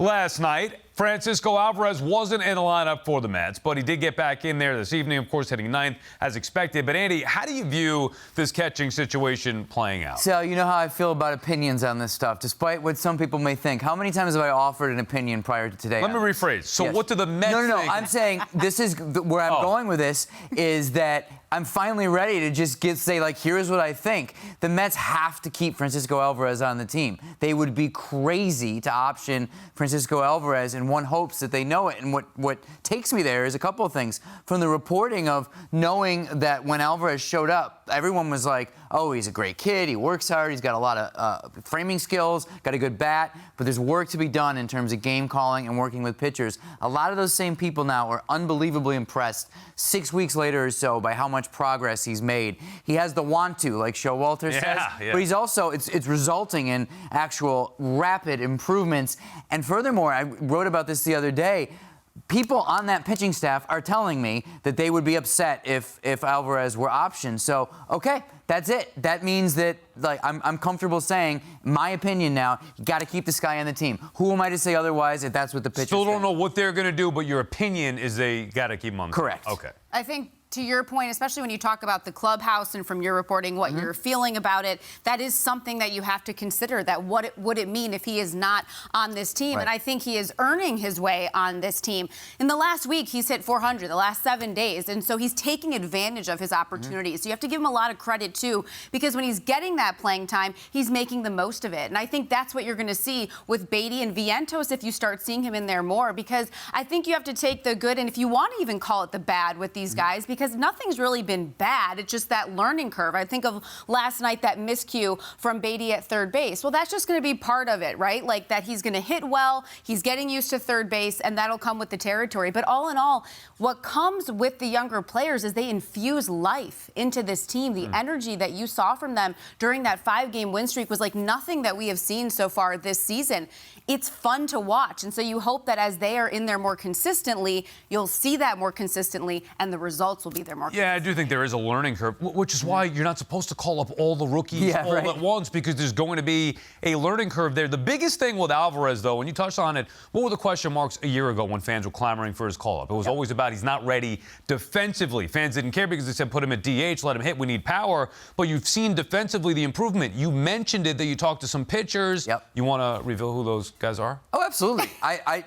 Last night, Francisco Alvarez wasn't in the lineup for the Mets, but he did get back in there this evening, of course, hitting ninth as expected. But, Andy, how do you view this catching situation playing out? So, you know how I feel about opinions on this stuff, despite what some people may think. How many times have I offered an opinion prior to today? Let me rephrase. So yes. What do the Mets No, think? I'm saying this is where I'm going with this is that I'm finally ready to just say, like, here's what I think. The Mets have to keep Francisco Alvarez on the team. They would be crazy to option Francisco Alvarez, and one hopes that they know it. And what takes me there is a couple of things. From the reporting of knowing that when Alvarez showed up, everyone was like, oh, he's a great kid, he works hard, he's got a lot of framing skills, got a good bat, but there's work to be done in terms of game calling and working with pitchers. A lot of those same people now are unbelievably impressed 6 weeks later or so by how much progress he's made. He has the want to, like Showalter says, but he's also, it's resulting in actual rapid improvements. And furthermore, I wrote about this the other day, people on that pitching staff are telling me that they would be upset if Alvarez were optioned. So, okay, that's it. That means that, like, I'm comfortable saying, my opinion now, you got to keep this guy on the team. Who am I to say otherwise if that's what the pitchers Still don't think? know what they're going to do, but your opinion is they got to keep him on the team. Correct. Okay. I think, to your point, especially when you talk about the clubhouse and from your reporting what you're feeling about it, that is something that you have to consider, that what would it mean if he is not on this team? Right. And I think he is earning his way on this team. In the last week, he's hit 400, the last 7 days, and so he's taking advantage of his opportunities. So you have to give him a lot of credit, too, because when he's getting that playing time, he's making the most of it. And I think that's what you're going to see with Beatty and Vientos if you start seeing him in there more, because I think you have to take the good, and if you want to even call it the bad with these guys, because nothing's really been bad. It's just that learning curve. I think of last night, that miscue from Beatty at third base. Well, that's just going to be part of it, right? Like that he's going to hit well, he's getting used to third base, and that'll come with the territory. But all in all, what comes with the younger players is they infuse life into this team. The energy that you saw from them during that 5-game win streak was like nothing that we have seen so far this season. It's fun to watch. And so you hope that as they are in there more consistently, you'll see that more consistently, and the results will be there more consistently. Yeah, I do think there is a learning curve, which is why you're not supposed to call up all the rookies at once, because there's going to be a learning curve there. The biggest thing with Alvarez, though, when you touched on it, what were the question marks a year ago when fans were clamoring for his call-up? It was always about he's not ready defensively. Fans didn't care because they said put him at DH, let him hit, we need power. But you've seen defensively the improvement. You mentioned it that you talked to some pitchers. You want to reveal who those guys are? Oh, absolutely.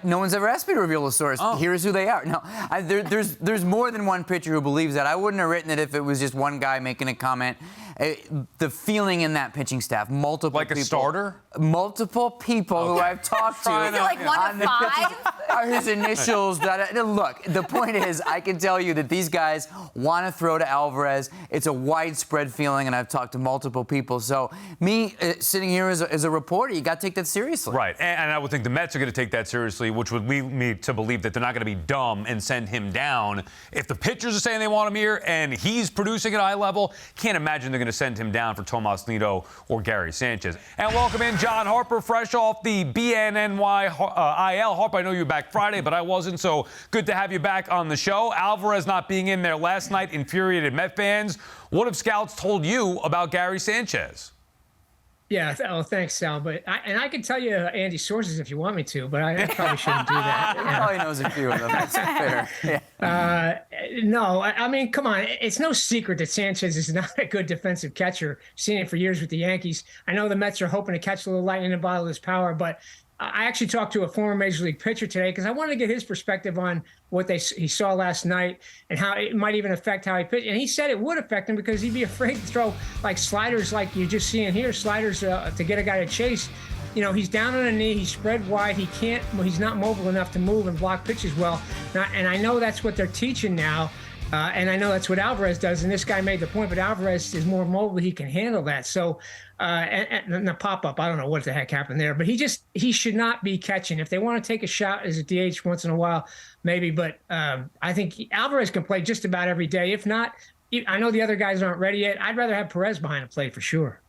No one's ever asked me to reveal the source. Here's who they are. No, there's more than one pitcher who believes that. I wouldn't have written it if it was just one guy making a comment. The feeling in that pitching staff, multiple like people. A starter? Multiple people who I've talked to. Is it like 1 to 5? Are his initials. Look, the point is, I can tell you that these guys want to throw to Alvarez. It's a widespread feeling, and I've talked to multiple people. So me sitting here as a reporter, you got to take that seriously. Right, and I would think the Mets are going to take that seriously, which would lead me to believe that they're not going to be dumb and send him down. If the pitchers are saying they want him here and he's producing at a high level, can't imagine they're going to send him down for Tomas, Nido, or Gary Sanchez. And welcome in John Harper, fresh off the BNNY IL. Harper, I know you were back Friday, but I wasn't, so good to have you back on the show. Alvarez not being in there last night infuriated Met fans. What have scouts told you about Gary Sanchez? Yeah, thanks, Sal. But I can tell you Andy's sources if you want me to, but I probably shouldn't do that. He probably knows a few of them. That's fair. No, I mean, come on. It's no secret that Sanchez is not a good defensive catcher. Seen it for years with the Yankees. I know the Mets are hoping to catch a little lightning in a bottle of his power, but I actually talked to a former Major League pitcher today because I wanted to get his perspective on what he saw last night and how it might even affect how he pitched. And he said it would affect him because he'd be afraid to throw like sliders like you're just seeing here, sliders to get a guy to chase. You know, he's down on a knee, he's spread wide, he's not mobile enough to move and block pitches well. And I know that's what they're teaching now. And I know that's what Alvarez does, and this guy made the point, but Alvarez is more mobile. He can handle that. So, and the pop-up, I don't know what the heck happened there, but he should not be catching. If they want to take a shot as a DH once in a while, maybe, but I think Alvarez can play just about every day. If not, I know the other guys aren't ready yet. I'd rather have Perez behind the plate for sure.